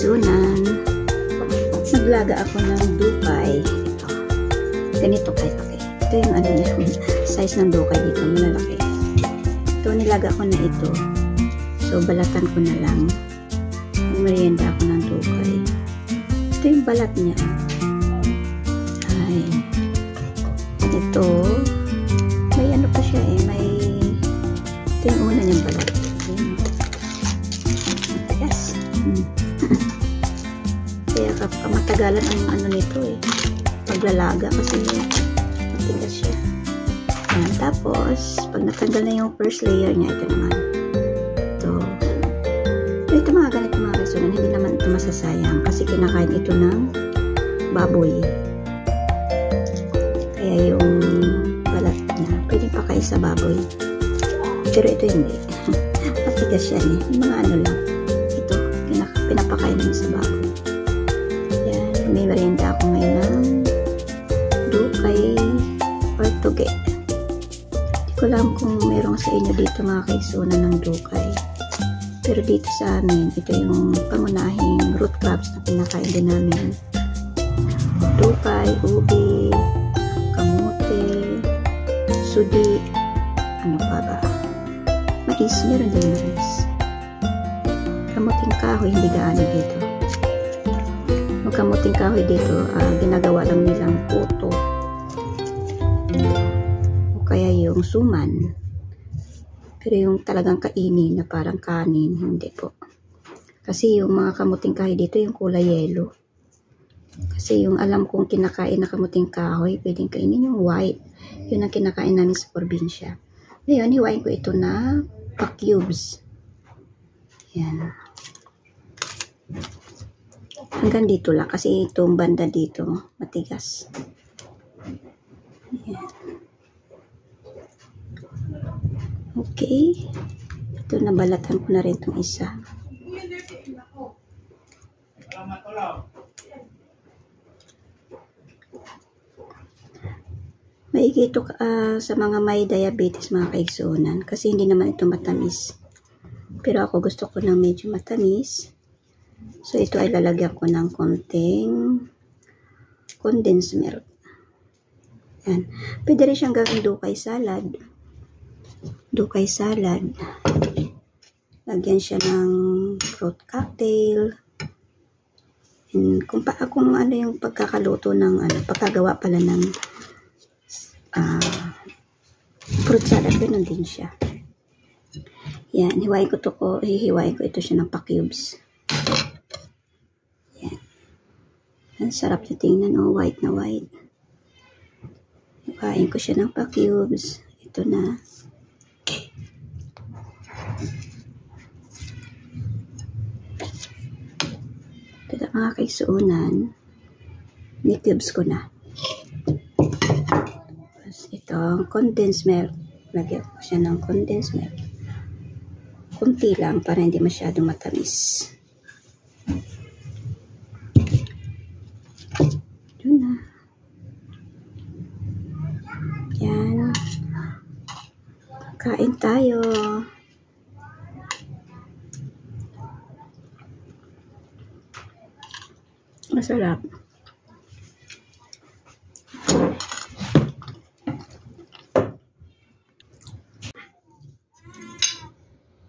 kaigsunan. Naglaga ako ng dukay. Ganito kayo. Ito yung ano niya, size ng dukay dito, malalaki. Ito, nilaga ko na ito. So, balatan ko na lang. Merienda ako ng dukay. Ito yung balat niya. Ay. Ito, may ano pa siya eh, may, ito yung una niyang balat. Yes. Kaya kamatagalan ang ano nito eh, paglalaga kasi matigas siya. Ayan, tapos pag natanggal na yung first layer niya, ito naman ito mga ganito mga kaigsunan, hindi naman ito masasayang kasi kinakain ito ng baboy, kaya yung balat niya pwedeng pakain sa baboy, pero ito hindi. Matigas yan eh, yung mga ano lang ito, pinapakain naman sa baboy. Yan, may merienda ako ngayon ng dukay or tuge. Hindi ko alam kung meron sa inyo dito mga kaigsunan ng dukay, pero dito sa amin ito yung pangunahing root crops na pinakain din namin. Dukay, ubi, kamote, sudi, ano pa ba, mais, meron din mais. Kamuting kahoy hindi gaano dito. Yung kamuting kahoy dito ginagawa lang nilang puto o kaya yung suman, pero yung talagang kainin na parang kanin, hindi po. Kasi yung mga kamuting kahoy dito yung kulay yellow. Kasi yung alam kong kinakain na kamuting kahoy, pwedeng kainin yung white. Yun ang kinakain namin sa probinsya. Ngayon, hiwain ko ito na pa-cubes. Yan. Hanggang dito lang. Kasi itong banda dito, matigas. Yan. Okay. Ito, nabalatan ko na rin itong isa. Maigi ito sa mga may diabetes mga kaigsunan kasi hindi naman ito matamis. Pero ako gusto ko ng medyo matamis. So ito ay lalagyan ko ng konting condensed milk. Yan. Pwede rin siyang gawing dukay salad. Dukay salad. Lagyan siya ng fruit cocktail. And kung ano yung pagkakaluto ng pagkagawa pala ng fruit salad, ganun din siya. Yan, hihiwain ko ito siya ng pa-cubes. Yan. Ang sarap na tingnan, oh, white na white. Hiwain ko siya ng pa-cubes. Ito na. Ito na mga kaigsunan. Ni-cubes ko na. Itong condensed milk, lagyan ko siya ng condensed milk, kunti lang para hindi masyadong matamis. Yun na. Yan, kain tayo. Masarap.